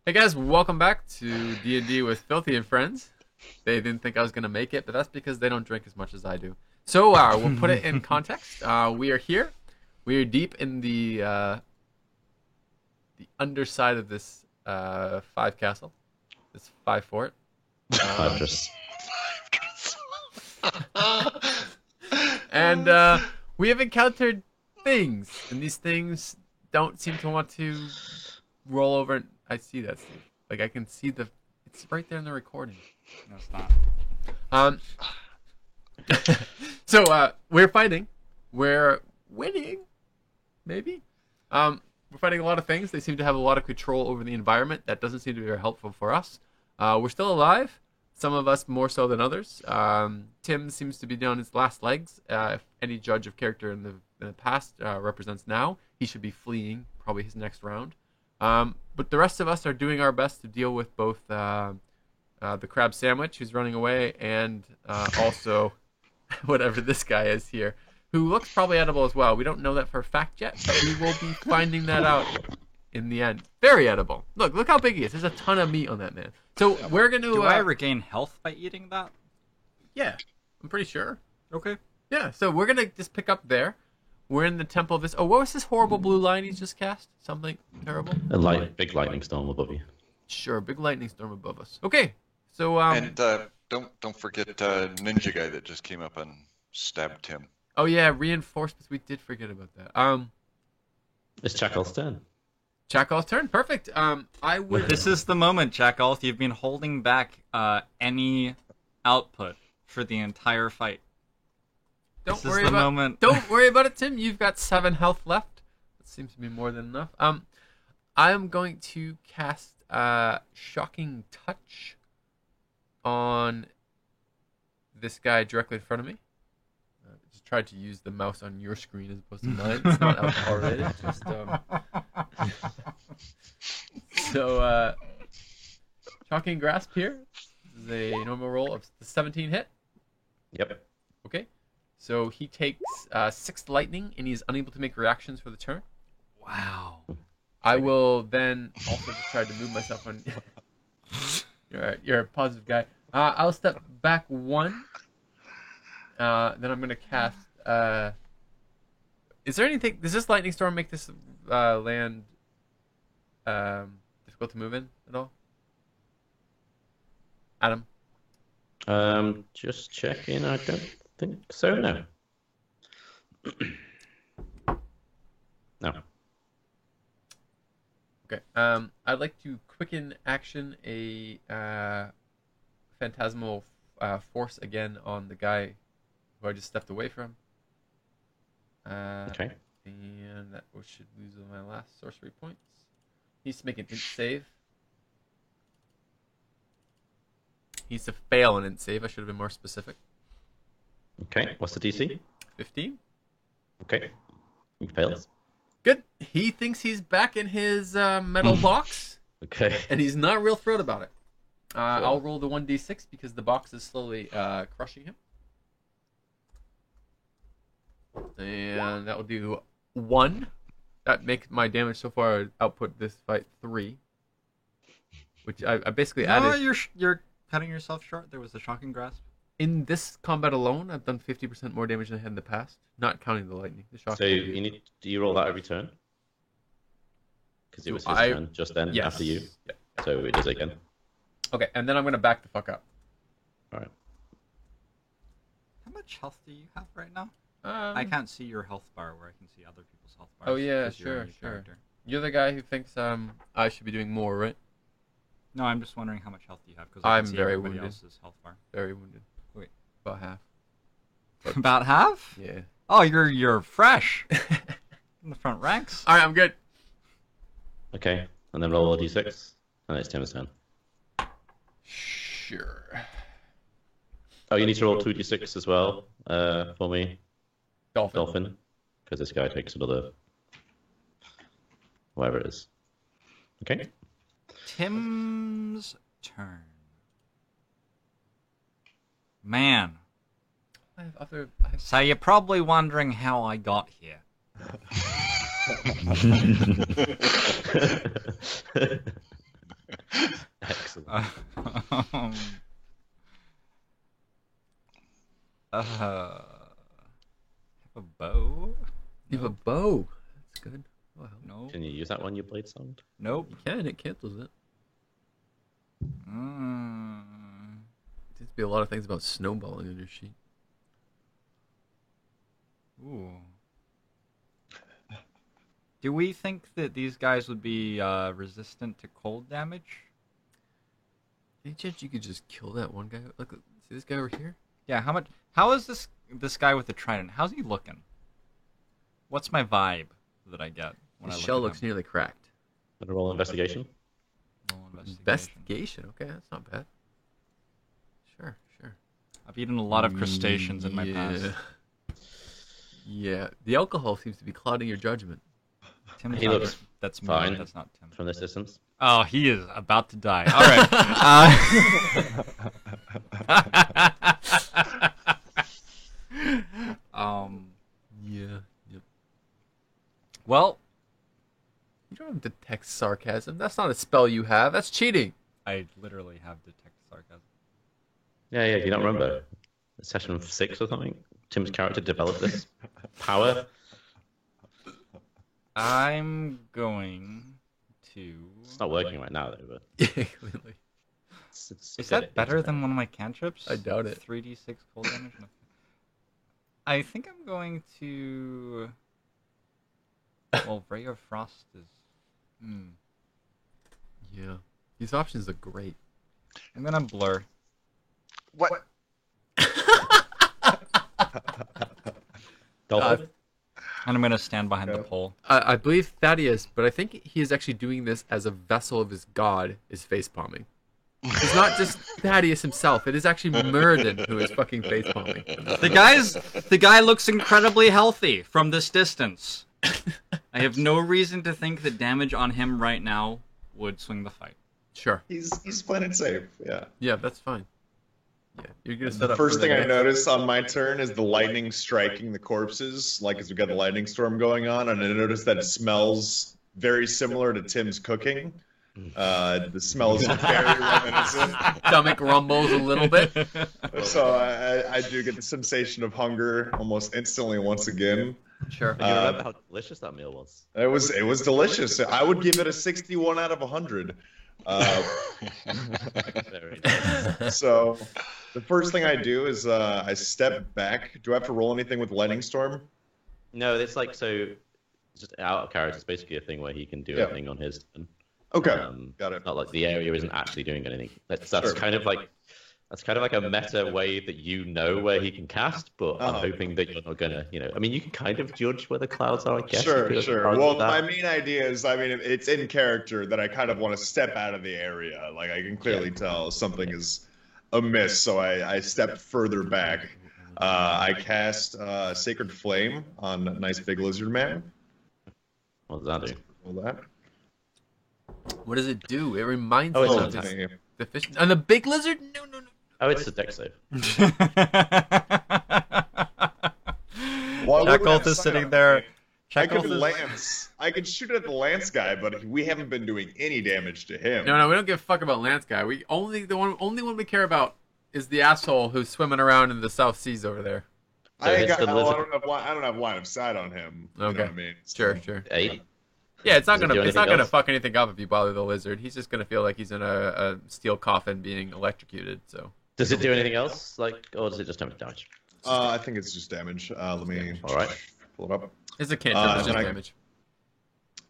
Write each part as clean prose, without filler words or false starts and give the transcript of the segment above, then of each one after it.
Hey guys, welcome back to D&D with Filthy and Friends. They didn't think I was going to make it, but that's because they don't drink as much as I do. So we'll put it in context. We are here. We are deep in the underside of this 5 castle, this 5 fort. Fortress. And we have encountered things, and these things don't seem to want to roll over. I see that, Steve. Like, I can see it's right there in the recording. No, it's not. So, we're fighting. We're winning. Maybe. We're fighting a lot of things. They seem to have a lot of control over the environment. That doesn't seem to be very helpful for us. We're still alive. Some of us more so than others. Tim seems to be down his last legs. If any judge of character in the past represents now, he should be fleeing, probably his next round. But the rest of us are doing our best to deal with both the crab sandwich who's running away and also whatever this guy is here, who looks probably edible as well. We don't know that for a fact yet, but we will be finding that out in the end. Very edible. Look how big he is. There's a ton of meat on that man. So we're going to... Do I regain health by eating that? Yeah, I'm pretty sure. Okay. Yeah, so we're going to just pick up there. We're in the temple of this... Oh, what was this horrible blue line he's just cast? Something terrible? Big lightning storm above you. Sure, big lightning storm above us. Okay, so... And don't forget Ninja Guy that just came up and stabbed him. Oh yeah, reinforcements. We did forget about that. It's Chackal's turn. Chackal's turn. Perfect. I would... This is the moment, Chackalth. You've been holding back any output for the entire fight. Don't This worry is the about moment. Don't worry about it, Tim. You've got 7 health left. That seems to be more than enough. I'm going to cast Shocking Touch on this guy directly in front of me. Just tried to use the mouse on your screen as opposed to mine. It's not alcohol rated. Just so Shocking Grasp here. This is a normal roll of the 17 hit. Yep. Okay. So he takes 6 lightning, and he's unable to make reactions for the turn. Wow. I will then also just try to move myself on. You're a positive guy. I'll step back 1. Then I'm going to cast... is there anything... Does this lightning storm make this land difficult to move in at all? Adam? Just checking. I don't think so. No. No. Okay. I'd like to quicken action a phantasmal force again on the guy who I just stepped away from. Okay. And that should lose my last sorcery points. He needs to make an int save. He needs to fail an int save. I should have been more specific. Okay. What's the DC? 15. Okay. He fails. Good. He thinks he's back in his metal box, Okay. and he's not real thrilled about it. I'll roll the 1d6 because the box is slowly crushing him. And that will do 1. That makes my damage so far output this fight 3. Which I basically added... No, you're cutting yourself short. There was a Shocking Grasp. In this combat alone, I've done 50% more damage than I had in the past, not counting the lightning. The shock. So do you roll that every turn? Because it was his turn just then after you. Yeah. So it does it again. Okay, and then I'm going to back the fuck up. All right. How much health do you have right now? I can't see your health bar where I can see other people's health bars. Oh yeah, 'cause you're a sure. new character. You're the guy who thinks I should be doing more, right? No, I'm just wondering how much health do you have because I'm can see very everybody wounded. else's health bar. Very wounded. Wait. About half. About half? Yeah. Oh, you're fresh in the front ranks. All right, I'm good. Okay. And then roll a d6. And it's Tim's turn. Sure. Oh, you need to roll 2d6 as well for me, Dolphin. Dolphin. Because this guy takes another... whatever it is. Okay. Tim's turn. Man. So you're probably wondering how I got here. use that when you blade sound? Nope. You can. It cancels it. Seems to be a lot of things about snowballing on your sheet. Ooh. Do we think that these guys would be resistant to cold damage? Any chance you could just kill that one guy? Look, see this guy over here? Yeah. How is this guy with the trident? How's he looking? What's my vibe that I get when His I look shell at looks him? nearly cracked. Roll investigation. Investigation. Okay, that's not bad. Sure. I've eaten a lot of crustaceans in my past. Yeah, the alcohol seems to be clouding your judgment. He looks that's fine. me. That's not Tim. From this distance. Oh, he is about to die. All right. Yeah. Yep. Well, you don't have detect sarcasm. That's not a spell you have. That's cheating. I literally have detect sarcasm. Yeah. If you don't remember, session 6 or something, Tim's character developed this power. I'm going to... It's not working right now, though. But Clearly. Is that better than one of my cantrips? I doubt it. 3d6 cold damage? No. I think I'm going to... Well, Ray of Frost is... Yeah. These options look great. I'm going to blur. What? Dolphin? And I'm going to stand behind the pole. I believe Thaddeus, but I think he is actually doing this as a vessel of his god, is facepalming. It's not just Thaddeus himself. It is actually Muradin who is fucking facepalming. The guy looks incredibly healthy from this distance. I have no reason to think that damage on him right now would swing the fight. Sure. He's playing it safe. Yeah. Yeah, that's fine. Yeah, you're gonna set up. The first thing I notice on my turn is the lightning striking the corpses, like as we got the lightning storm going on, and I noticed that it smells very similar to Tim's cooking. The smell is very reminiscent. Stomach rumbles a little bit. So I do get the sensation of hunger almost instantly once again. Sure. You remember how delicious that meal was? It was delicious. I would give it a 61 out of 100. Very nice. So the first thing I do is I step back. Do I have to roll anything with lightning storm? No, it's like so. Just out of character. It's basically a thing where he can do anything on his turn. Okay, got it. It's not like the area isn't actually doing anything. That's Sure. kind of like a meta way that you know where he can cast, but I'm hoping that you're not gonna, I mean, you can kind of judge where the clouds are, I guess. Sure. Well, my main idea is, I mean, it's in character that I kind of want to step out of the area. Like, I can clearly tell something is amiss, so I step further back. I cast Sacred Flame on Nice Big Lizard Man. What does that do? Roll that. What does it do? It reminds Oh, me it's of not the fish. And the big lizard? No. Oh, it's a deck save. Shackles is sitting there. I could shoot at the Lance guy, but we haven't been doing any damage to him. No, we don't give a fuck about Lance guy. We only one we care about is the asshole who's swimming around in the South Seas over there. So I don't lizard. have line of sight on him. You know Okay. what I mean? Sure. 8. Yeah, it's not Does it do gonna anything else? fuck anything up if you bother the lizard. He's just gonna feel like he's in a steel coffin being electrocuted. So Does it do anything else, or does it just damage? I think it's just damage. Let me All right. pull it up. it's a cantrip. It's just and damage.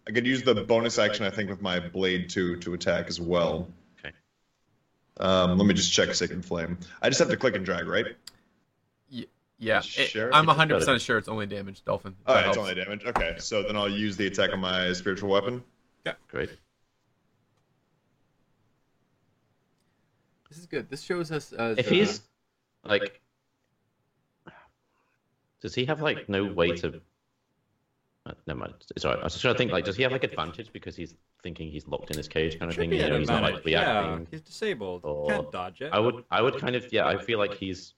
I could use the bonus action, I think, with my blade to attack as well. Okay. Let me just check Sacred Flame. I just have to click and drag, right? Yeah, Sure. I'm 100% sure it's only damage, Dolphin. Oh, That it's helps. only damage. Okay, so then I'll use the attack on my spiritual weapon. Great. This is good. This shows us as If he's like, does he have like no way to? Never mind. Sorry, I was just trying to think. Like, does he have like advantage because he's thinking he's locked in his cage, kind of thing? Should be an He's not like advantage. Yeah, reacting. he's disabled. Or- Can't dodge it. I would kind of, I feel like he's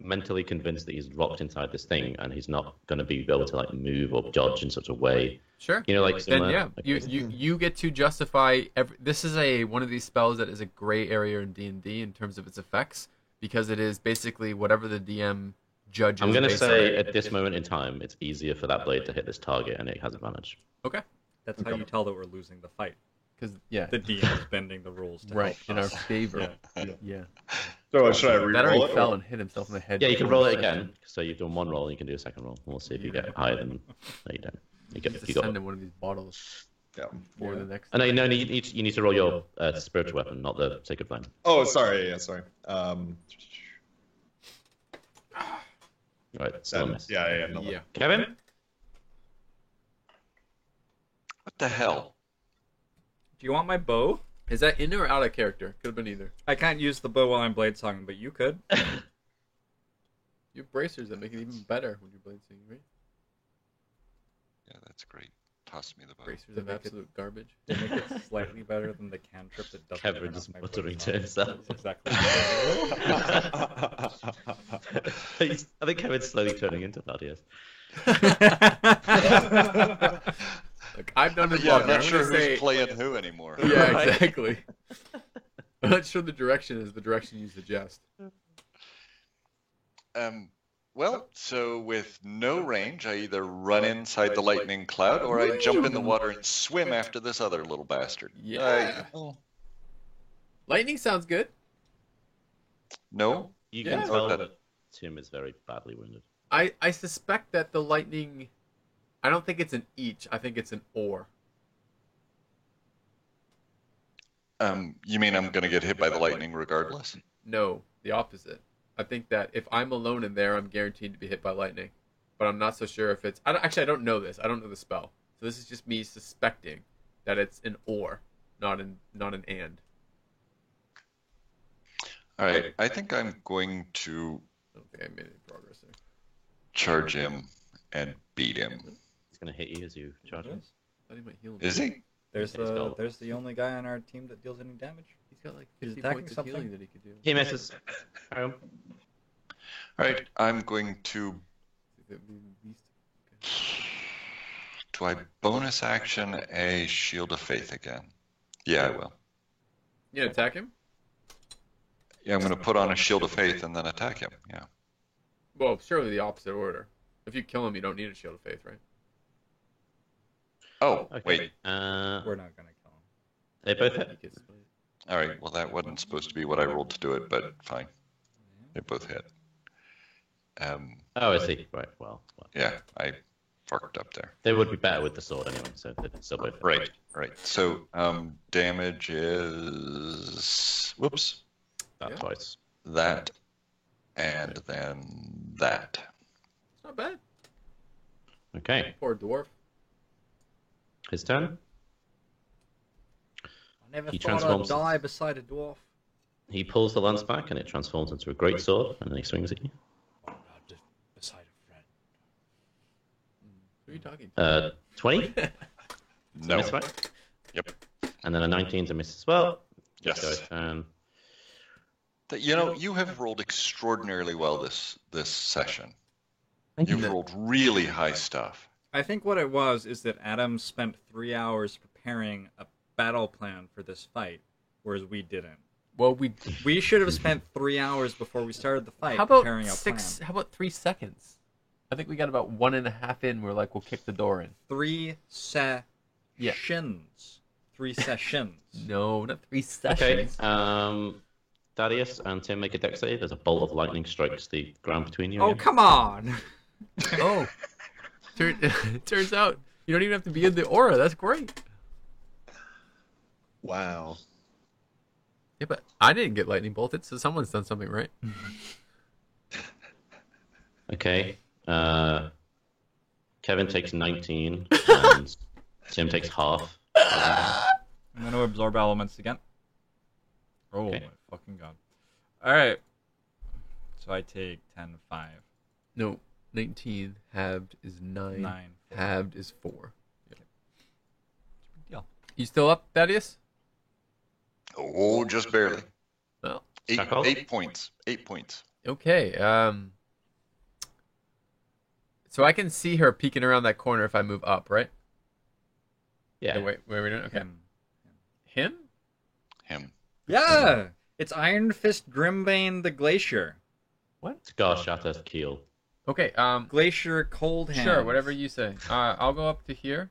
mentally convinced that he's locked inside this thing and he's not going to be able to like move or dodge in such a way. Sure. Like Then similar, yeah, like, you get to justify this is one of these spells that is a gray area in D&D in terms of its effects because it is basically whatever the DM judges. I'm going to based on say it. at this moment in time, it's easier for that blade to hit this target and it has advantage. Okay. That's how you tell that we're losing the fight. Because yeah, The DM is bending the rules to right help in our us. favor. Yeah. So should I That re-roll already it? fell or- and hit himself in the head. Yeah, you can before roll it the session. again. So you've done one roll, and you can do a second roll. And we'll see if you get higher than. No, you don't. You Just got. send him one of these bottles Yeah. for the next. No, you need to roll your spiritual weapon, not the sacred flame. Oh, sorry. Yeah, sorry. Right. Still a 7. miss. Yeah. No. Yeah. Kevin. What the hell? Do you want my bow? Is that in or out of character? Could have been either. I can't use the bow while I'm blade songing, but you could. You have bracers that make it even better when you're blade singing, right? Yeah, that's great. Toss me the bow. Bracers of make it- absolute garbage. They make it slightly better than the cantrip that doesn't Kevin turn just off my muttering blade to song. himself. That's exactly. I think Kevin's slowly turning into Thaddeus. Look, I've done this Yeah, long. I'm not I'm sure gonna who's say, playing who anymore. yeah, Right. exactly. I'm not sure the direction is the direction you suggest. Well, so with no range, I either run inside the lightning cloud or I jump in the water and swim after this other little bastard. Yeah. Lightning sounds good. No? You Yeah. can tell Oh, that Tim is very badly wounded. I suspect that the lightning. I don't think it's an each. I think it's an or. You mean I'm going to get hit by the lightning regardless? No, the opposite. I think that if I'm alone in there, I'm guaranteed to be hit by lightning. But I'm not so sure if it's. I don't know this. I don't know the spell. So this is just me suspecting that it's an or, not an and. All right, I think I'm going to I don't think I made any progress there. charge him and beat him. He's going to hit you as you charge him. I thought he might heal him. Is he? There's He's got- there's the only guy on our team that deals any damage. He's got like He's 50 attacking points of something. healing that he could do. He misses. Home. All right, I'm going to. That would be the least- Do I bonus action a Shield of Faith again? Yeah, I will. You gonna attack him? Yeah, I'm going to put on a Shield of Faith and then attack him. Yeah. Well, surely the opposite order. If you kill him, you don't need a shield of faith, right? Oh, Okay. wait. We're not gonna kill him. They both He hit. gets split. All right. Well, that wasn't supposed to be what I rolled to do it, but fine. They both hit. Oh, I see. Right. Well, Yeah, I fucked up there. they would be better with the sword anyway. So they'd still both hit. Right, right. So damage is whoops, That Yeah. twice. that, and then that. It's not bad. Okay. Poor dwarf. His turn. I never He thought I'd transforms. die beside a dwarf. He pulls the lance back and it transforms into a great sword, and then he swings at you. Oh, not beside a friend. Who are you talking to? 20. No. Miss, right? Yep. And then a 19 to miss as well. Yes. Go turn. You know, you have rolled extraordinarily well this session. Thank You've you. rolled really high stuff. I think what it was is that Adam spent 3 hours preparing a battle plan for this fight, whereas we didn't. Well, we. We should have spent 3 hours before we started the fight How about preparing a 6? plan. How about 3 seconds? I think we got about 1.5 in. We're like, we'll kick the door in. 3 sessions. Yeah. 3 sessions. No, not 3 Okay. sessions. Thaddeus and Tim make a dex save. There's a bolt of lightning strikes the ground between you. Oh, again. come on! Oh, turns out you don't even have to be in the aura. That's great. Wow. Yeah, but I didn't get lightning bolted, so someone's done something right. Okay. Kevin takes 19, and Tim takes half. I'm going to absorb elements again. Oh, Okay. my fucking god. Alright. So I take 10, 5, No, 19 halved is 9. 9. Halved is 4. Big deal. You still up, Thaddeus? Oh, just barely. Well, Chuckle. 8 points. 8 points. okay. So I can see her peeking around that corner if I move up, right? Yeah. Wait, are we doing? Okay. Him? Him. Yeah! It's Iron Fist Grimbane the Glacier. Scar shatter keel. Okay. Glacier Cold Hand. Sure, whatever you say. I'll go up to here.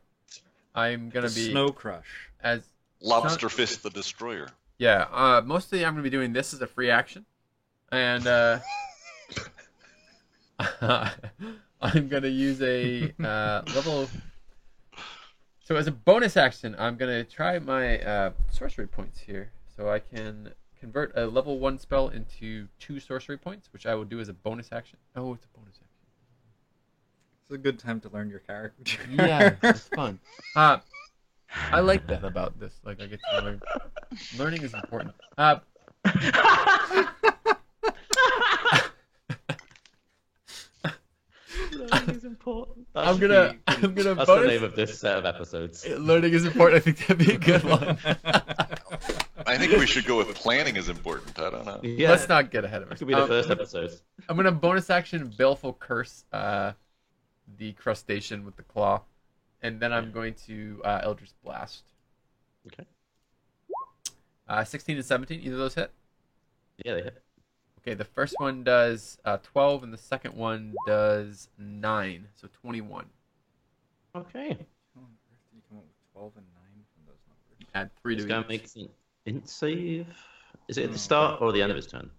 I'm gonna be Snow Crush. as Lobster Fist the Destroyer. yeah. Mostly I'm gonna be doing this as a free action, and I'm gonna use a level. So as a bonus action, I'm gonna try my sorcery points here, so I can convert a level 1 spell into 2 sorcery points, which I will do as a bonus action. Oh, it's a bonus action. It's a good time to learn your character. Yeah, it's fun. I like that about this. Like I get to learn. Learning is important. Learning is important. I'm gonna That's bonus. the name of this set of episodes. Learning is important. I think that'd be a good one. I think we should go with planning is important. I don't know. Yeah, Let's not get ahead of that us. could be the first episode. I'm gonna bonus action Baleful Curse the crustacean with the claw, and then I'm going to Eldritch Blast. Okay. 16 and 17, either of those hit. Yeah, they hit. Okay, the first one does 12, and the second one does 9, so 21. Okay. You come up with 12 and 9 from those numbers. Add 3 This to guy each. makes an int save. Is it at the start or the end of his turn?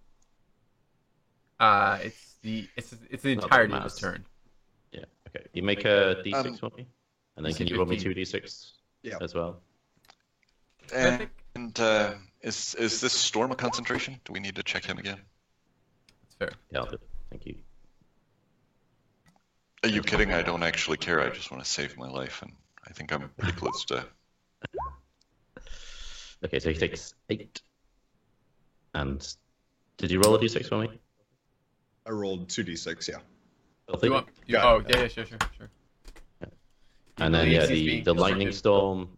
It's the entirety of his maths. turn. Yeah. Okay. You make a d6 for me, and then Is can it you roll me 15? 2d6 Yeah. as well? And is this Storm a concentration? Do we need to check in again? That's fair. Yeah, I'll do it. Thank you. Are you kidding? I don't actually care. I just want to save my life, and I think I'm pretty close to. Okay, so he takes 8. And did you roll a d6 for me? I rolled 2d6, yeah. Filthy? Oh, yeah, sure. And then, believes yeah, he's being the lightning constructed. storm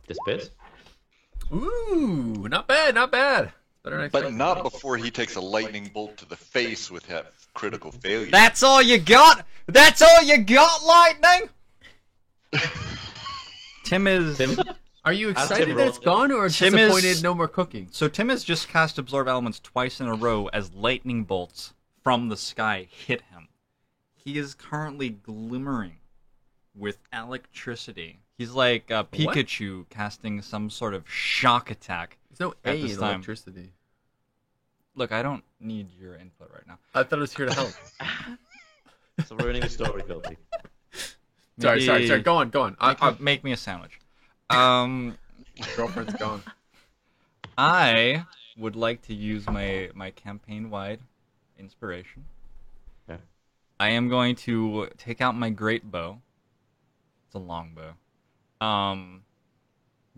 disappears. Ooh, not bad. Better than I But expected. not before he takes a lightning bolt to the face with that critical failure. That's all you got? That's all you got, Lightning? Tim is... Tim? Are you As excited Tim that it's rolls- gone, or Tim is- disappointed no more cooking? So Tim has just cast Absorb Elements twice in a row as lightning bolts from the sky hit him. He is currently glimmering with electricity. He's like Pikachu casting some sort of shock attack. There's no At A this in time. electricity. Look, I don't need your input right now. I thought it was here to help. So ruining the story, Filthy. Sorry. Go on. Make me a sandwich. Girlfriend's gone. I would like to use my campaign-wide inspiration. Okay. I am going to take out my great bow. It's a long bow.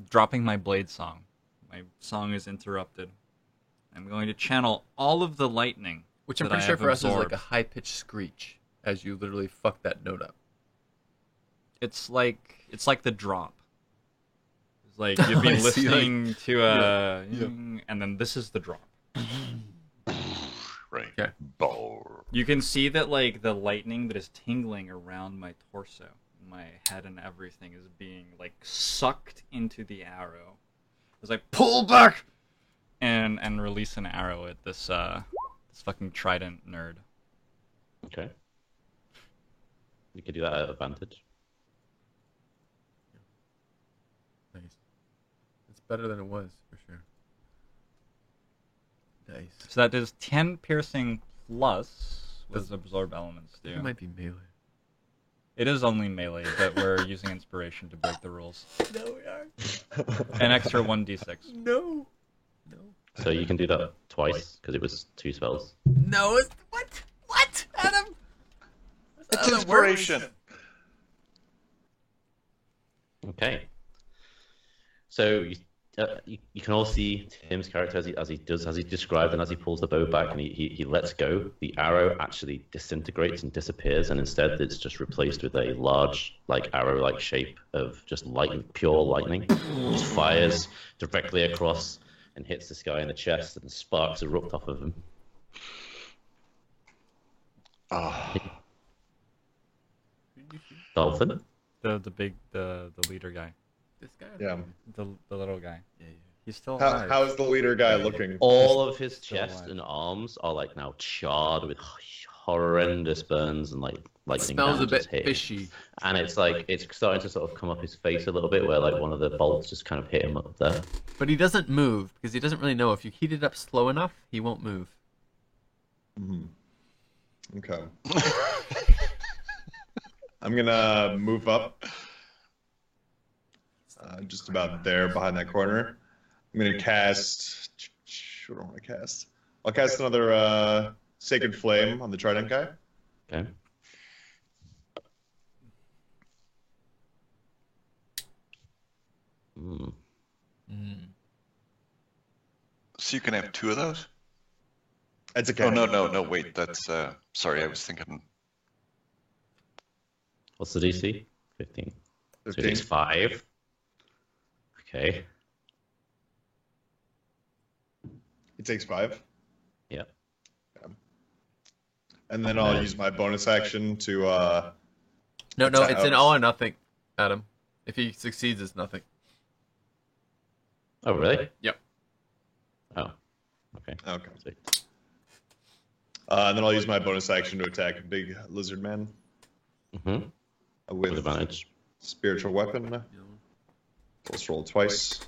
Dropping my blade song. My song is interrupted. I'm going to channel all of the lightning, Which I'm that I pretty sure have for us is like absorbed. a high-pitched screech as you literally fuck that note up. It's like the drop. It's like you've been I see, like- listening to and then this is the drop. Right. Okay. Ball. You can see that like the lightning that is tingling around my torso, my head and everything is being like sucked into the arrow. It's like pull back and release an arrow at this this fucking trident nerd. Okay. You could do that at advantage. Nice. It's better than it was, for sure. Nice. So that does 10 piercing plus what does absorb elements do? It might be melee. It is only melee, but we're using inspiration to break the rules. No, we are. An extra 1d6. No. So you can do that twice, because it was 2 spells. No, it's... What? Adam? It's inspiration. Okay. So you can all see Tim's character as he described, and as he pulls the bow back and he lets go, the arrow actually disintegrates and disappears, and instead it's just replaced with a large, like arrow-like shape of just pure lightning. Just fires directly across and hits this guy in the chest, and sparks erupt off of him. Oh, Dolphin. The leader guy. This guy? Yeah. The little guy. Yeah. He's still alive. How's the leader guy looking? All of his Still chest alive. and arms are like now charred with horrendous burns and like lightning Smells a damage is bit hitting. fishy. And it's like it's starting to sort of come up his face a little bit, where like one of the bolts just kind of hit him up there. But he doesn't move because he doesn't really know. If you heat it up slow enough, he won't move. Okay. I'm gonna move up. Just about there, behind that corner. I'm gonna cast. What do I want to cast? I'll cast another Sacred Flame on the Trident guy. Okay. So you can have 2 of those? It's a Oh, cantrip. no, wait, that's, sorry, I was thinking, What's the DC? 15. So it 15. takes 5. Okay. It takes 5. Yeah. And then I'll use my bonus action to. No, Attack. it's an all or nothing, Adam. If he succeeds, it's nothing. Oh, really? Yep. Oh. Okay. Okay. Sweet. And then I'll use my bonus action to attack a big lizard man Mm-hmm. With with advantage. spiritual weapon. Let's roll twice.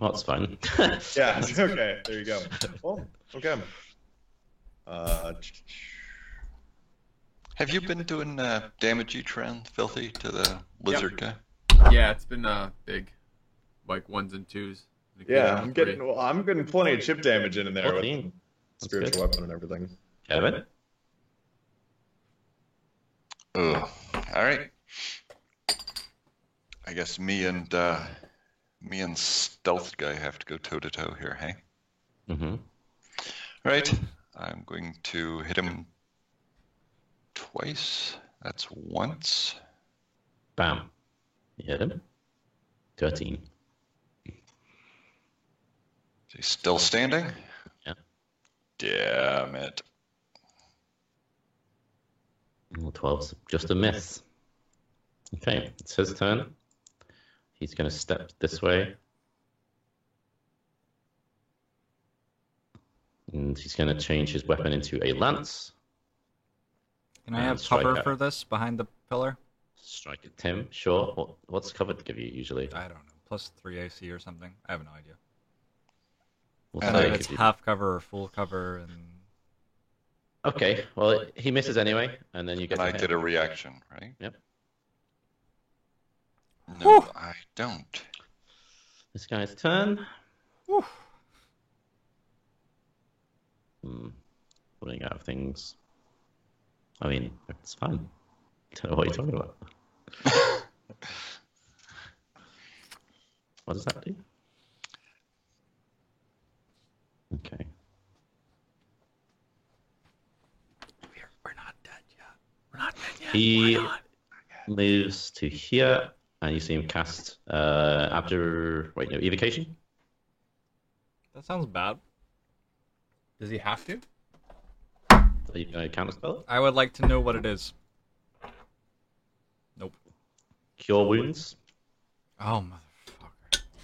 Oh, that's fine. Yeah. Okay. There you go. Well. Okay. have you been doing damage each round, Filthy, to the lizard guy? Yeah, it's been big, like 1s and 2s. Yeah, I'm Occasionally getting. Well, I'm getting plenty of chip damage in there with 14. That's spiritual good. weapon and everything. Kevin? Ugh. All right. I guess me and Stealth Guy have to go toe to toe here, hey? Mm-hmm. All right. I'm going to hit him twice. That's once. Bam. You hit him. 13. Is he still standing? Yeah. Damn it. Well, 12's just a miss. Okay, it's his turn. He's going to step this way. And he's going to change his weapon into a lance. Can I And have strike cover out. for this behind the pillar? Strike at Tim. Sure. What's cover to give you usually? I don't know. Plus 3 AC or something. I have no idea. We'll And I say don't know it if it's gives you- half cover or full cover, and Okay, well, he misses anyway, and then you get And to I hit did a him. reaction, right? Yep. No, I don't. This guy's turn. Whew. Pulling out of things. I mean, it's fine. Don't know what you're talking about. What does that do? Okay. We're not dead yet. We're not dead yet. He We're not. moves to here, and you see him cast evocation. that sounds bad. Does he have to? Are you going to counterspell it? I would like to know what it is. Nope. Cure wounds. Oh,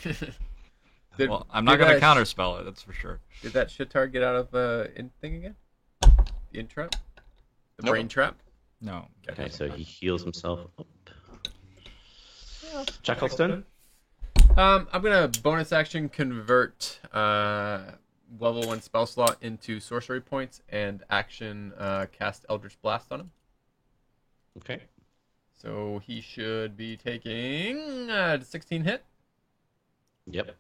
motherfucker. Did- Well, I'm not did going to that counterspell it, that's for sure. Did that shit tar get out of the thing again? The in trap? The Nope. brain trap? No. Okay, so he heals himself up. Jackal's turn. I'm gonna bonus action convert level 1 spell slot into sorcery points and action cast Eldritch Blast on him. Okay. So he should be taking 16 hit. Yep.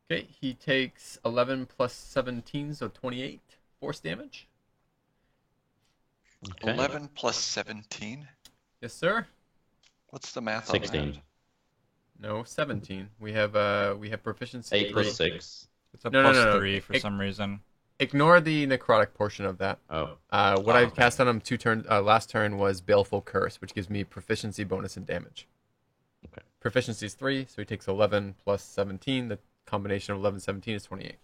Okay, he takes 11 plus 17, so 28 force damage. Okay. 11 plus 17? Yes, sir. What's the math 16. on that? No, 17. We have proficiency. 8 plus 3. 6. It's a No, no, plus no, no. 3 for some reason. Ignore the necrotic portion of that. Oh. What I okay. cast on him last turn was Baleful Curse, which gives me proficiency bonus and damage. Okay. Proficiency is 3, so he takes 11 plus 17. The combination of 11 and 17 is 28.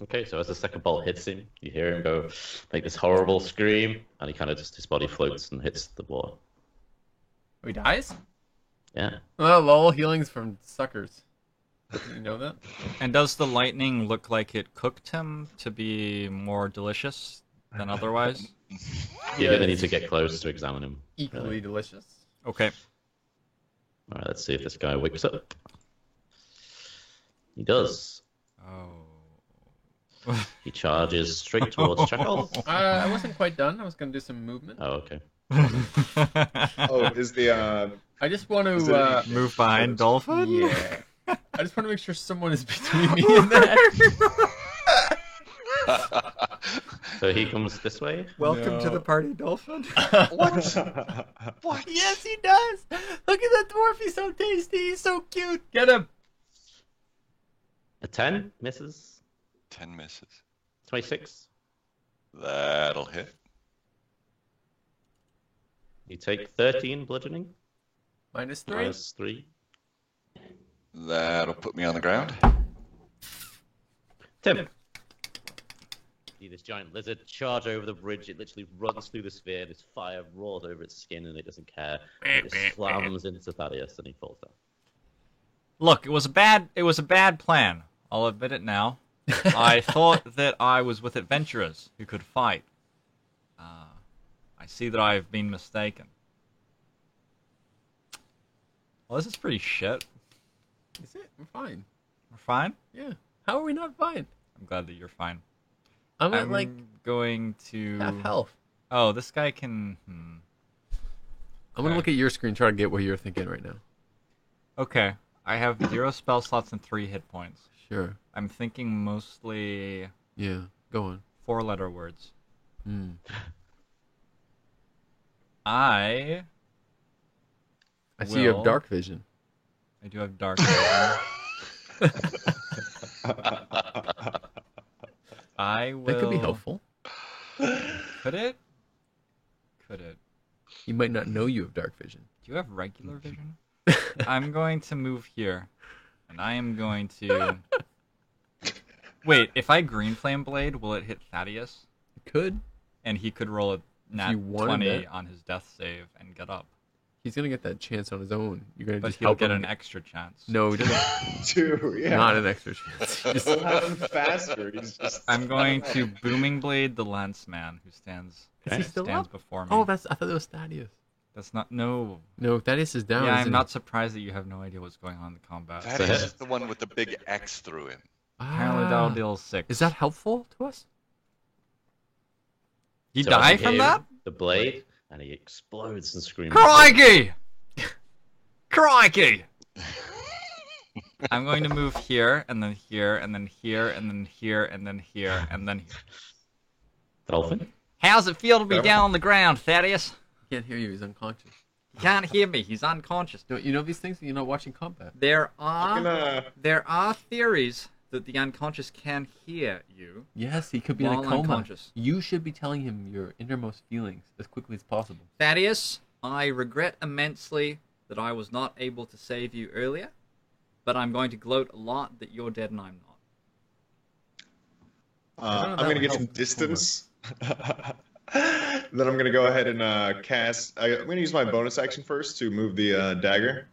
Okay, so as the second bolt hits him, you hear him go, make this horrible scream, and he kind of just, his body floats and hits the water. Oh, he dies? Yeah. Oh, lol, healings from suckers. Did you know that? And does the lightning look like it cooked him to be more delicious? than otherwise. You're going to need to get close to examine him. Equally really. delicious. Okay. All right, let's see if this guy wakes up. He does. Oh. He charges straight towards Chekhov. I wasn't quite done. I was going to do some movement. Oh, okay. Oh, is the I just want Is to it- Move behind Dolphin? yeah. I just want to make sure someone is between me and that. So he comes this way. Welcome to No. the party, Dolphin. What? Yes, he does. Look at that dwarf. He's so tasty. He's so cute. Get him. A 10 misses. 10 misses. 26. That'll hit. You take 13 bludgeoning. -3. Minus 3. That'll put me on the ground. Tim. See this giant lizard charge over the bridge. It literally runs through the sphere. This fire roars over its skin, and it doesn't care. It just slams into Thaddeus, and he falls down. Look, it was a bad plan. I'll admit it now. I thought that I was with adventurers who could fight. I see that I've been mistaken. Well, this is pretty shit. Is it? I'm fine. We're fine? Yeah. How are we not fine? I'm glad that you're fine. I'm at I'm like going to... half health. Oh, this guy can... I'm gonna Okay. look at your screen, try to get what you're thinking right now. Okay. I have 0 spell slots and 3 hit points. Sure. I'm thinking mostly Yeah. Go on. 4-letter words. Hmm. I I see you have Well- dark vision. do have dark vision. I will... That could be helpful. Could it? Could it? You might not know you have dark vision. Do you have regular vision? I'm going to move here. And I am going to... Wait, if I Green Flame Blade, will it hit Thaddeus? You could. And he could roll a nat you wanted 20 that. on his death save and get up. He's gonna get that chance on his own. You're gonna But just he'll help get him. an extra chance. No, he doesn't. Dude, yeah. Not an extra chance. He just- We'll have him faster. He's just... I'm going to Booming Blade the Lanceman, who stands Is he still stands up? before me. Oh, I thought that was Thaddeus. That's not... No. No, Thaddeus is down. Yeah, I'm isn't not surprised that you have no idea what's going on in the combat. That is the one with the big X through him. he? Apparently that'll deal 6. Is that helpful to us? You So die as from hit that? The blade, and he explodes and screams. Crikey! Crikey! I'm going to move here, and then here, and then here, and then here, and then here, and then here. Dolphin. How's it feel to be down on the ground, Thaddeus? He can't hear you. He's unconscious. He can't hear me. He's unconscious. No, you know these things. You're not watching combat. There Fucking, are theories that the unconscious can hear you. Yes, he could be in While a coma. unconscious. You should be telling him your innermost feelings as quickly as possible. Thaddeus, I regret immensely that I was not able to save you earlier, but I'm going to gloat a lot that you're dead and I'm not. I'm gonna get some distance. Then I'm gonna go ahead and cast. I'm gonna use my bonus action first to move the dagger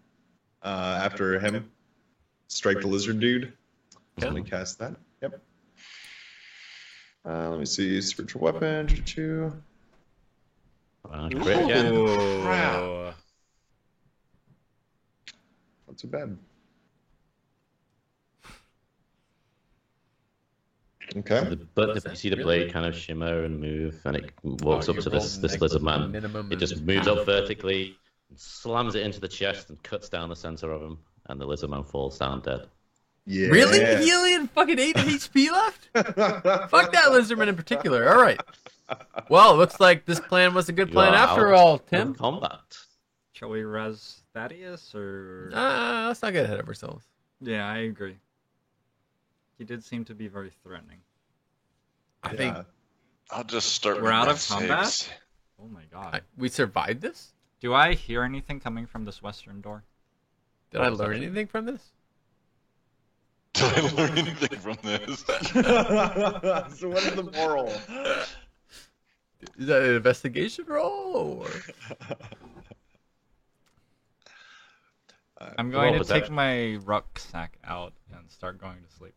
after him. Strike the lizard dude. So let me cast that. Yep. Let me see. Spiritual weapon. Choo-choo. Crit again. Ooh. Not too bad. Okay. But you see the blade kind of shimmer and move, and it walks up you to rolled this lizard man. minimum It just and- moves up vertically, and slams it into the chest, and cuts down the center of him, and the lizard man falls down dead. Yeah. Really? He only had fucking 8 HP left? Fuck that lizardman in particular. All right. Well, looks like this plan was a good You plan are after out all, of Tim. combat. Shall we res Thaddeus, or... Let's not get ahead of ourselves. Yeah, I agree. He did seem to be very threatening. I think I'll just start We're with out my of combat? saves. Oh my god. we survived this? Do I hear anything coming from this western door? Did I learn anything from this? Did I learn anything from this? So what is the moral? Is that an investigation roll? Or... I'm going Roll to take perception. my rucksack out and start going to sleep.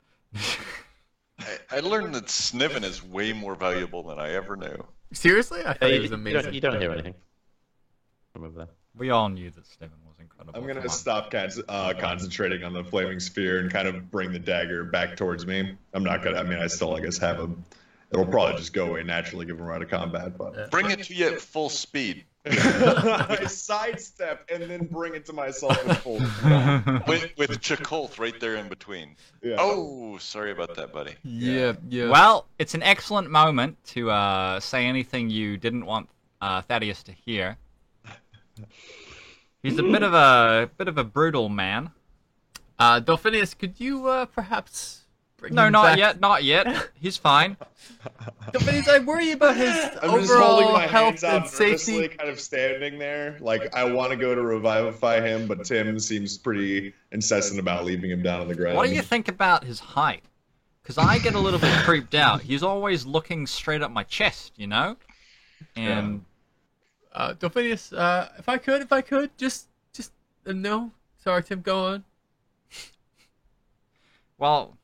I learned that Sniven is way more valuable than I ever knew. Seriously, I thought it was You amazing. don't hear anything. Remember that. We all knew that Steven was incredible. I'm gonna Come on. stop concentrating on the flaming sphere and kind of bring the dagger back towards me. I'm not gonna. I mean, I still, I guess, have him. It'll probably just go away naturally given we're out of combat, but Bring it to you at full speed. I sidestep and then bring it to myself in full. With Chikolth right there in between. Yeah. Oh, sorry about that, buddy. Yeah. Well, it's an excellent moment to say anything you didn't want Thaddeus to hear. He's a bit of a brutal man. Delphinius, could you perhaps bring No, him not back? yet, not yet. He's fine. Delphinius, I worry about his I'm just holding overall my health hands out and safety. nervously, kind of standing there. Like, I want to go to revivify him, but Tim seems pretty incessant about leaving him down on the ground. What do you think about his height? Because I get a little bit creeped out. He's always looking straight up my chest, you know? And Delphinius, if I could, just no. Sorry, Tim, go on. well,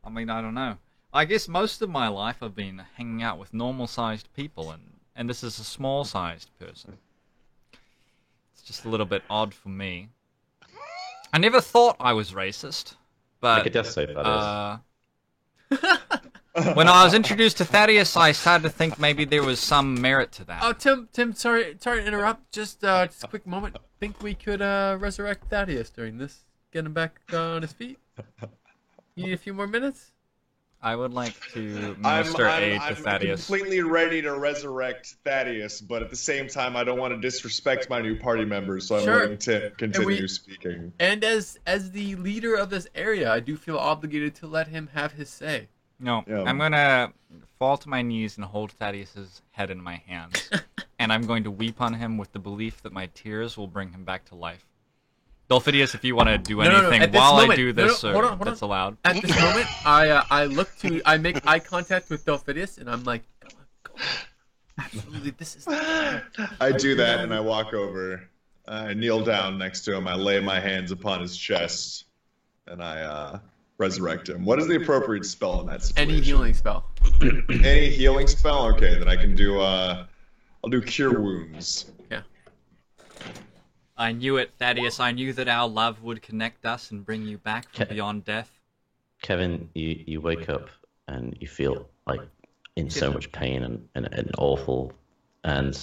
I mean, I don't know. I guess most of my life I've been hanging out with normal-sized people, and this is a small-sized person. It's just a little bit odd for me. I never thought I was racist, but Make a death save, that when I was introduced to Thaddeus, I started to think maybe there was some merit to that. Oh, Tim, sorry to interrupt. Just a quick moment. Think we could resurrect Thaddeus during this? Get him back on his feet? You need a few more minutes? I would like to minister aid to I'm Thaddeus. completely ready to resurrect Thaddeus, but at the same time, I don't want to disrespect my new party members, so I'm Sure. letting Tim continue we- speaking. And as the leader of this area, I do feel obligated to let him have his say. No, Yeah. I'm gonna fall to my knees and hold Thaddeus's head in my hands, and I'm going to weep on him with the belief that my tears will bring him back to life. Delphidius, if you want to do No, no, anything at this while I moment- do no, this, no, hold on. that's allowed. At this moment, I make eye contact with Delphidius, and I'm like, go on. Absolutely, this is. I do that, and I walk over. I kneel down next to him. I lay my hands upon his chest, and I resurrect him. What is the appropriate spell in that situation? Any healing spell. Any healing spell? Okay, then I can do. I'll do Cure Wounds. Yeah. I knew it, Thaddeus. I knew that our love would connect us and bring you back from Okay. beyond death. Kevin, you wake up and you feel like in so much pain and awful, and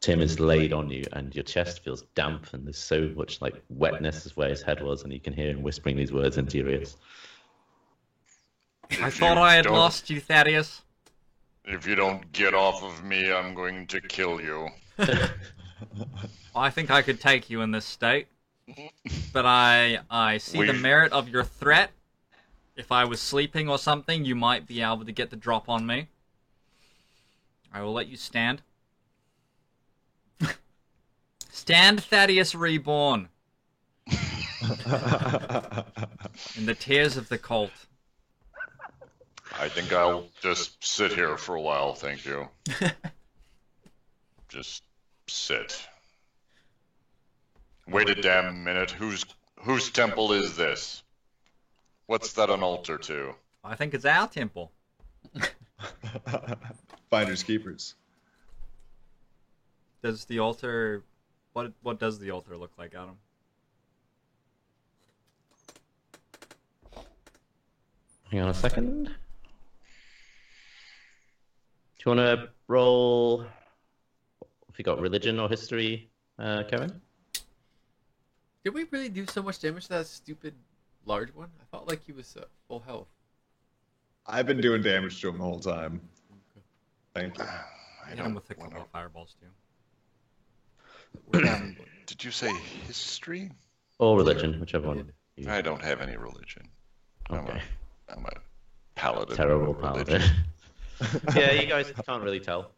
Tim is laid on you, and your chest feels damp, and there's so much like wetness is where his head was, and you can hear him whispering these words into your ears. I If thought you I had don't- lost you, Thaddeus. If you don't get off of me, I'm going to kill you. I think I could take you in this state, but I see the We- merit of your threat. If I was sleeping or something, you might be able to get the drop on me. I will let you stand. Stand, Thaddeus Reborn, in the tears of the cult. I think I'll just sit here for a while, thank you. Just sit. Wait a damn minute. Whose temple is this? What's that an altar to? I think it's our temple. Finders keepers. Does the altar... What does the altar look like, Adam? Hang on a second. Do you want to roll? If you got religion or history, Kevin? Did we really do so much damage to that stupid large one? I felt like he was full health. I've been doing damage to him the whole time. Thank you. I Hit him don't with a couple wanna- of fireballs, too. Did you say history? Or religion, whichever one. You... I don't have any religion. Okay. I'm a paladin. Terrible with paladin. religion. Yeah, you guys can't really tell.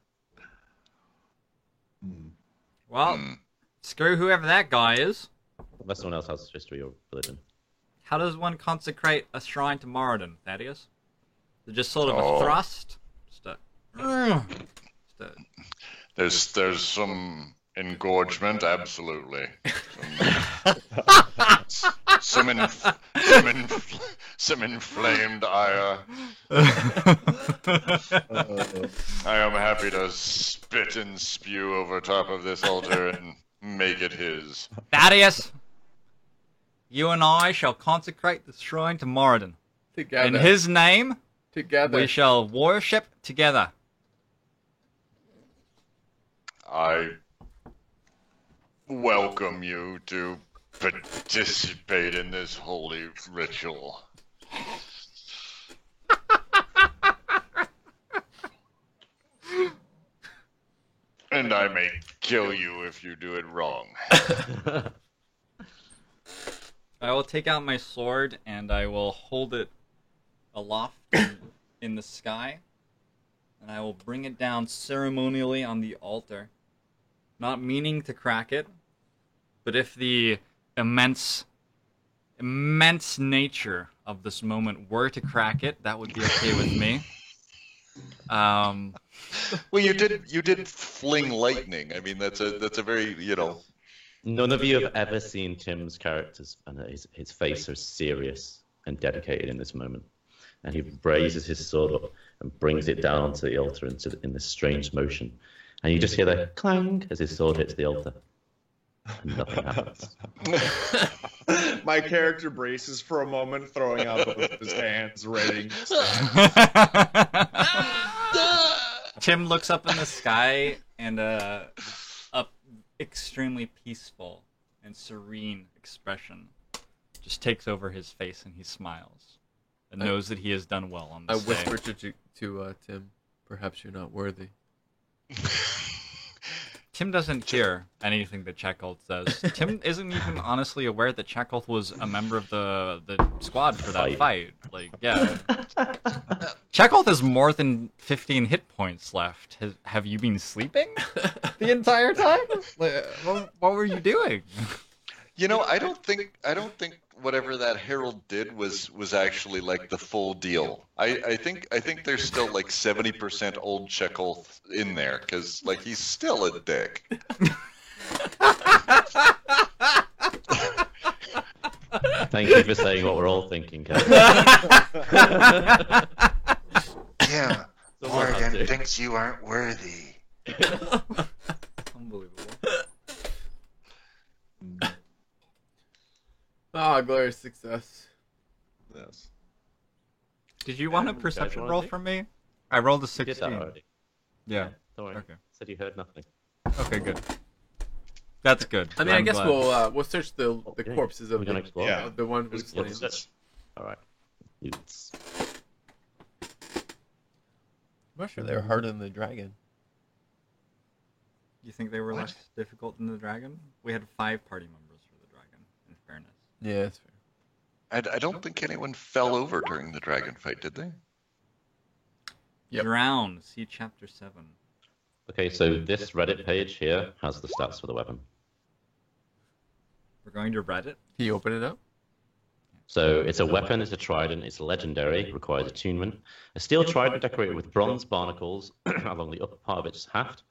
Well, Hmm. screw whoever that guy is. Unless someone else has history or religion. How does one consecrate a shrine to Moradin, Thaddeus? Is it just sort of Oh. a thrust? Just a... There's some engorgement, absolutely. some inflamed ire. I am happy to spit and spew over top of this altar and make it his. Thaddeus, you and I shall consecrate the shrine to Moradin. Together. In his name, Together. we shall worship together. I welcome you to participate in this holy ritual. And I may kill you if you do it wrong. I will take out my sword and I will hold it aloft in the sky. And I will bring it down ceremonially on the altar. Not meaning to crack it, but if the immense nature of this moment were to crack it, that would be okay with me. Well, you did fling lightning. I mean, that's a very, None of you have ever seen Tim's characters, and his face so serious and dedicated in this moment. And he raises his sword up and brings it down onto the altar in this strange motion. And you just hear the clang as his sword hits the altar. Nothing happens. My character braces for a moment, throwing out both of his hands, ready. Tim looks up in the sky and a extremely peaceful and serene expression just takes over his face and he smiles and knows that he has done well on I this day. whisper to Tim, perhaps you're not worthy. Tim doesn't hear anything that Chekhov says. Tim isn't even honestly aware that Chekhov was a member of the squad for that fight. Like, yeah. Chekhov has more than 15 hit points left. Have you been sleeping the entire time? Like, what were you doing? I don't think whatever that herald did was actually like the full deal. I think there's still like 70% old Chekhov in there because like he's still a dick. Thank you for saying what we're all thinking, Kevin. Yeah, Morgan thinks you aren't worthy. Unbelievable. Ah, glorious success. Yes. Did you want a perception roll from me? I rolled a You did that 16. already. Yeah. Don't worry. Okay. Said you heard nothing. Okay, good. That's good. I mean, I I'm guess glad. we'll search the Okay. corpses of We're gonna explore. Yeah. the one who's Let's slain. look at this. All right. Loots. I'm not sure they were harder than the dragon. You think they were What? less difficult than the dragon? We had 5 party members for the dragon, in fairness. Yeah, that's fair. I don't think anyone fell over during the dragon fight, did they? Yep. Drown, see chapter 7. Okay, so this Reddit page here has the stats for the weapon. We're going to Reddit. Can you open it up? So it's a weapon, it's a trident, it's legendary, requires attunement. A steel trident decorated with bronze barnacles along the upper part of its haft.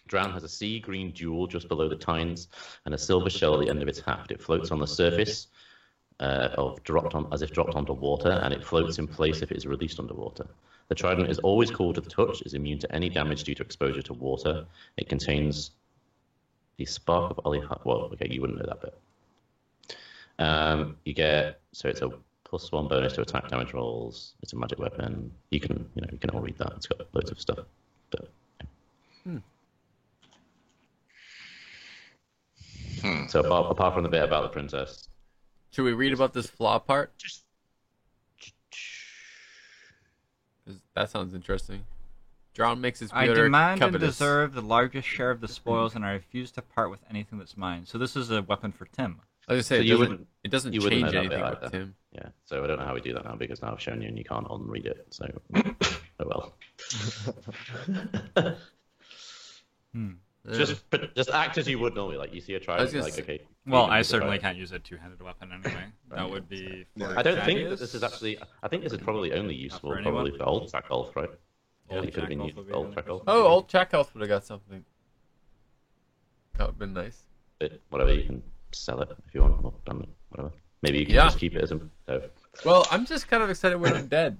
Drown has a sea green jewel just below the tines and a silver shell at the end of its haft. It floats on the surface as if dropped onto water, and it floats in place if it is released underwater. The trident is always cool to the touch, is immune to any damage due to exposure to water. It contains the spark of Olihar. Well, okay, you wouldn't know that bit. You get, so it's a +1 bonus to attack damage rolls. It's a magic weapon. You can all read that. It's got loads of stuff. But so apart from the bit about the princess, Should we read about this flaw part? just 'Cause that sounds interesting. Drown makes his I wielder demand and covetous. deserve the largest share of the spoils, and I refuse to part with anything that's mine. So this is a weapon for Tim. I was So gonna say, you it doesn't you wouldn't change know that anything bit with either. Tim. yeah. So I don't know how we do that now because now I've shown you and you can't unread it. So oh well. Just act as you would normally. Like you see a trident, gonna like say- okay. Well, you can I use the certainly trident. can't use a two-handed weapon anyway. That would be. For I don't think that Thaddeus. this is actually. I think this is probably only useful for anyone? probably for old Jack Golf, right? Old It could have been Jack used Golf for old would be Jack Golf. Oh, old Jack Health would have got something. That would have been nice. But whatever, you can sell it if you want. Or whatever. Maybe you can Yeah. just keep it as a. So Well, I'm just kind of excited we're not dead.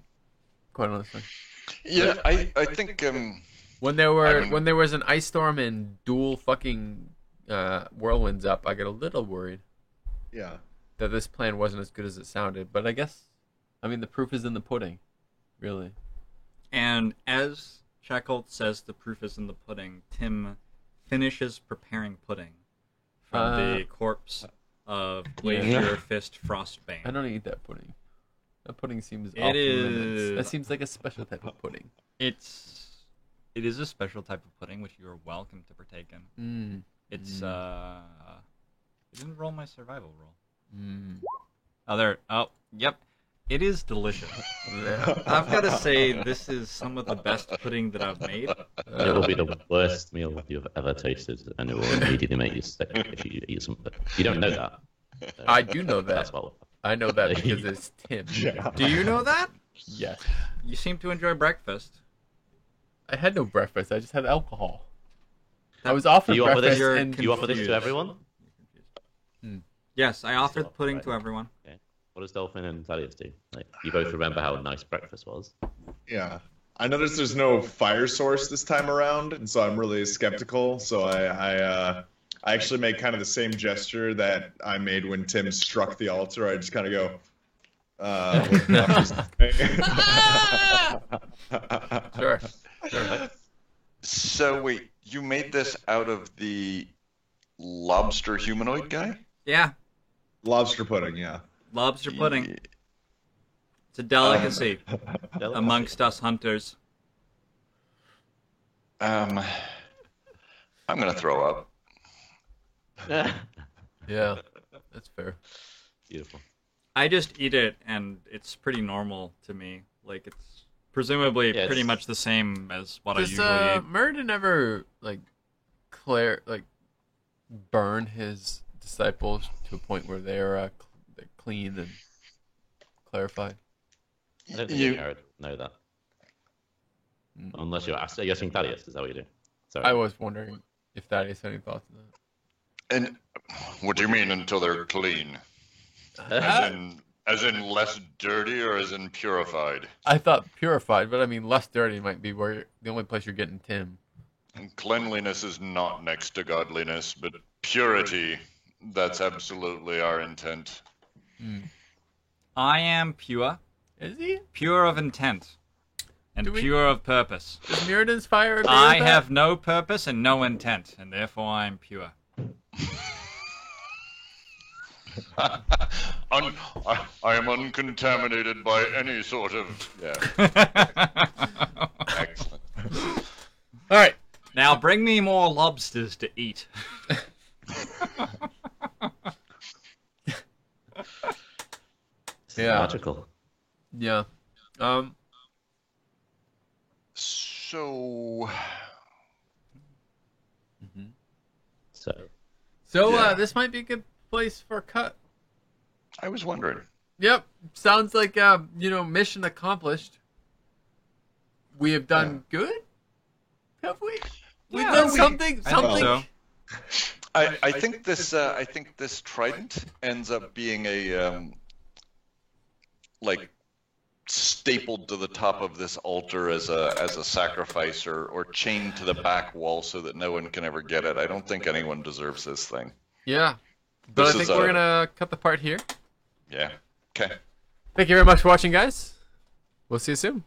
Quite honestly. Yeah, I think When there was an ice storm and dual fucking whirlwinds up, I got a little worried Yeah. that this plan wasn't as good as it sounded. But I guess, I mean, the proof is in the pudding, really. And as Checkle says the proof is in the pudding, Tim finishes preparing pudding from the corpse of Glacier Fist Frostbane. I don't eat that pudding. That pudding seems It off the limits. is- That seems like a special type of pudding. It is a special type of pudding which you are welcome to partake in. It's I didn't roll my survival roll. Yep. It is delicious. I've got to say, this is some of the best pudding that I've made. It will be the worst meal you've ever tasted, and it will immediately make you sick if you eat something. You don't know that. So I do know that. That's what. I know that because it's Tim. Yeah. Do you know that? Yes. You seem to enjoy breakfast. I had no breakfast. I just had alcohol. I was offered Do you offer breakfast this? and Do you offer this to confused. everyone? Yes, I offered So, pudding right. to everyone. Okay. What does Dolphin and Thaddeus do? Like, you both remember how nice breakfast was. Yeah. I noticed there's no fire source this time around, and so I'm really skeptical. So I actually make kind of the same gesture that I made when Tim struck the altar. I just kind of go. Sure. so. Wait, you made this out of the lobster humanoid guy? Yeah, Lobster pudding, yeah. lobster pudding. It's a delicacy amongst us hunters. I'm gonna throw up. Yeah, that's fair. Beautiful. I just eat it, and it's pretty normal to me. Like, it's presumably Yeah, pretty it's- much the same as what I Does usually eat. Murden ever burn his disciples to a point where they're clean and clarified? I don't think You- you know that. Unless you're asking Thaddeus, is that what you do? Sorry. I was wondering if Thaddeus had any thoughts on that. And what do you mean until they're clean? As in less dirty or as in purified? I thought purified, but I mean less dirty might be the only place you're getting Tim. And cleanliness is not next to godliness, but purity, that's absolutely our intent. I am pure, Is he? pure of intent, and Do we- pure of purpose. Does Mirrodin's fire agree I with that? have no purpose and no intent, and therefore I am pure. I am uncontaminated by any sort of... Yeah, excellent. All right. Now bring me more lobsters to eat. This is Yeah. magical. Yeah. So... So, Yeah. This might be a good place for a cut. I was wondering. Yep. Sounds like mission accomplished. We have done good. Have we? We've Yeah, done we- something. I think Something. so. I think this trident ends up being a stapled to the top of this altar as a sacrifice or chained to the back wall so that no one can ever get it. I don't think anyone deserves this thing. Yeah. But This I think is we're gonna cut the part here. Yeah. Okay. Thank you very much for watching, guys. We'll see you soon.